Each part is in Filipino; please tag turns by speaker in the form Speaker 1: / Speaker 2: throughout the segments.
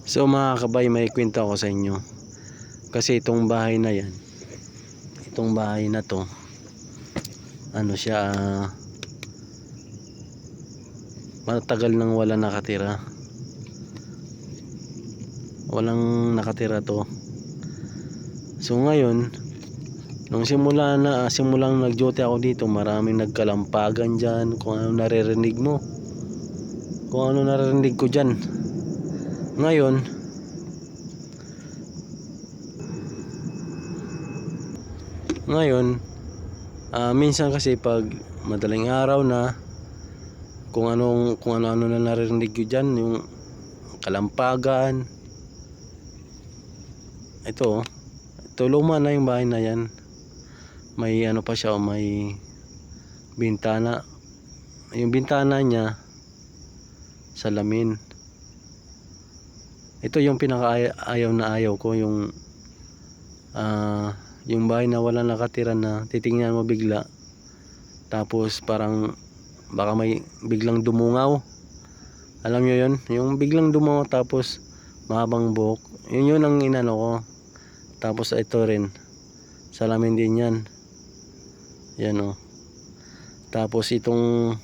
Speaker 1: So mga kabay, may kwento ako sa inyo. Kasi itong bahay na yan, itong bahay na to, ano siya, matagal nang wala nakatira. Walang nakatira to. So ngayon, nung simulang nag-duty ako dito, maraming nagkalampagan dyan. Kung ano naririnig mo, kung ano naririnig ko dyan. Ngayon, minsan kasi pag madaling araw na, kung ano-ano na naririnig ko dyan, yung kalampagan. Ito luma na yung bahay na yan. May ano pa siya, may bintana. Yung bintana niya salamin. Ito yung pinaka-ayaw na ayaw ko, yung bahay na wala nakatira, na titingnan mo bigla tapos parang baka may biglang dumungaw. Alam nyo yun? Yung biglang dumungaw tapos mahabang buhok. Yun ang inano ko. Tapos ito rin, salamin din yan. Yan o. Tapos itong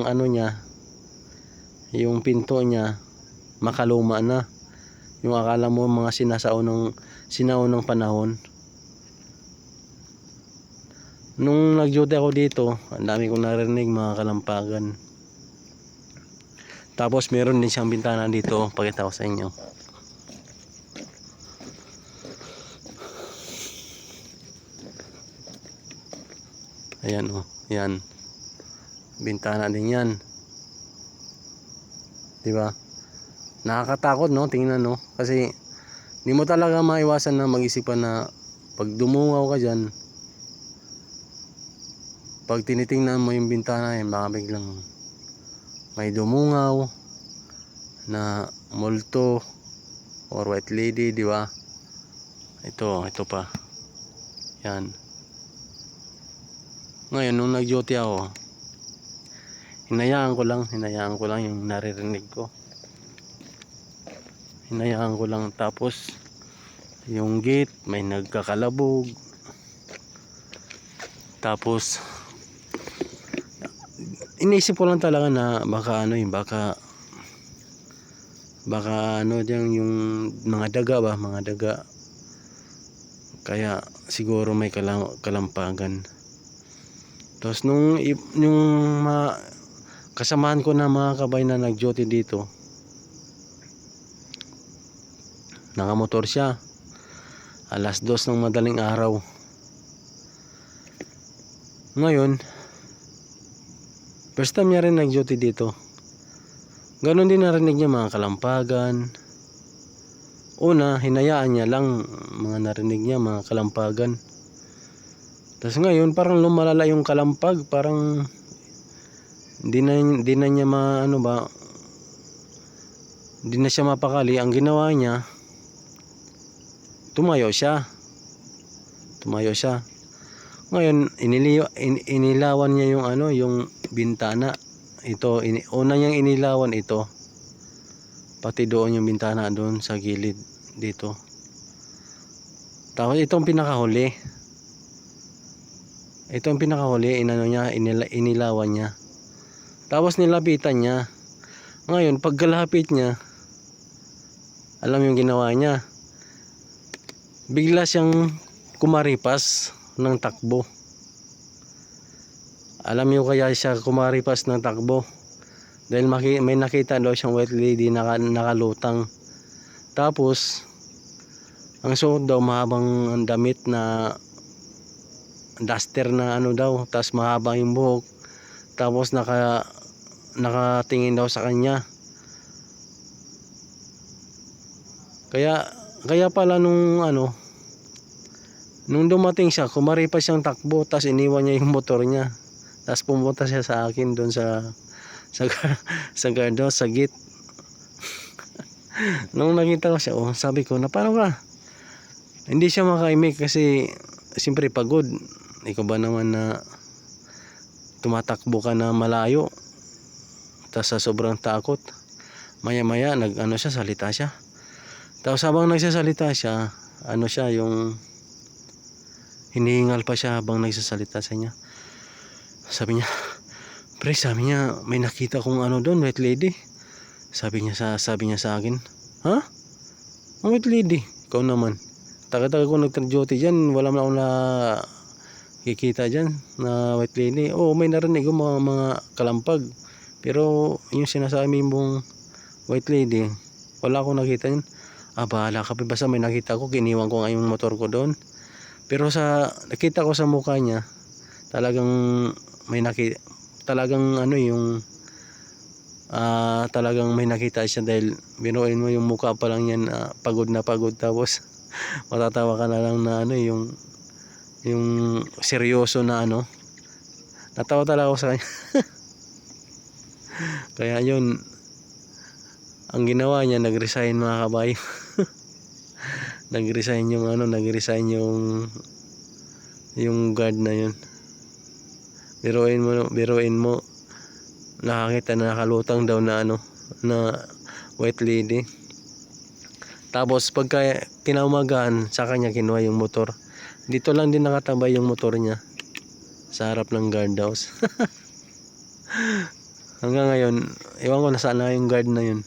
Speaker 1: ano niya, yung pinto niya makaluma na. Yung akala mo mga sinaunang panahon. Nung nag-duty ako dito, ang dami kong narinig mga kalampagan. Tapos meron din siyang bintana dito, pakita ko sa inyo. Ayan o, yan. Bintana din yan. Diba? Nakakatakot, no? Tingnan, no? Kasi hindi mo talaga maiwasan na mag-isipan na pag dumungaw ka dyan, pag tinitingnan mo yung bintana yan, baka biglang may dumungaw na multo or white lady, di ba? Ito pa. Yan. Ngayon, nung nag-duty ako, hinayaan ko lang yung naririnig ko. Hinayaan ko lang. Tapos yung gate may nagkakalabog. Tapos inisip ko lang talaga na baka diyan yung mga daga. Kaya siguro may kalampagan. Tapos yung kasamahan ko na mga kabay na nag-duty dito, nakamotor siya, 2:00 ng madaling araw. Ngayon, first time niya rin nag-duty dito. Ganon din narinig niya mga kalampagan. Una, hinayaan niya lang mga narinig niya, mga kalampagan. Tapos ngayon, parang lumalala yung kalampag. Parang hindi na niya hindi na siya mapakali. Ang ginawa niya, tumayo siya. Ngayon, inilawan niya yung bintana. Una niyang inilawan ito. Pati doon yung bintana doon sa gilid dito. Tapos itong pinakahuli, inilawan niya. Tapos nilapitan niya. Ngayon, pagkalapit niya, alam yung ginawa niya, bigla siyang kumaripas ng takbo. Alam niyo kaya siya kumaripas ng takbo? Dahil may nakita daw siyang white lady nakalutang. Tapos ang suot daw mahabang damit na duster na tapos mahaba yung buhok. Tapos nakatingin daw sa kanya. Kaya pala nung dumating siya, kumaripas siyang takbo, tapos iniwan niya yung motor niya. Tapos pumunta siya sa akin doon sa gate. Nung nakita ko siya, sabi ko, na paano ka? Hindi siya makaimik kasi siyempre pagod. Ikaw ba naman na tumatakbo ka na malayo, tapos sa sobrang takot. Maya maya nag ano siya, salita siya. Tapos habang nagsasalita siya, ano siya, yung hinihingal pa siya habang nagsasalita sa niya. Sabi niya, pre, sabi niya, may nakita kong ano doon, white lady. Sabi niya sa akin, ha? Ang white lady? Ikaw naman. Taga-taga ko nagtra-duty dyan, wala man ako na kikita dyan na white lady. Oo, may narinig ko mga kalampag. Pero yung sinasabi mong white lady, wala akong nakita yun. Bahala ka, basta may nakita ko, kiniwan ko nga yung motor ko doon. Pero nakita ko sa mukha niya, talagang talagang ano yung talagang may nakita siya, dahil binuin mo yung mukha pa lang yan, pagod na pagod, tapos matatawa ka na lang na ano yung seryoso na ano. Natawa talaga ako sa kanya. Kaya yun, ang ginawa niya, nag-resign mga kabayo. Nag-resign yung guard na yun. Biruin mo, nakakita na nakalutang daw na ano, na white lady. Tapos pagka kinaumagahan, sa kanya kinuha yung motor. Dito lang din nakatabay yung motor niya sa harap ng guard house. Hanggang ngayon, ewan ko na saan na yung guard na yun.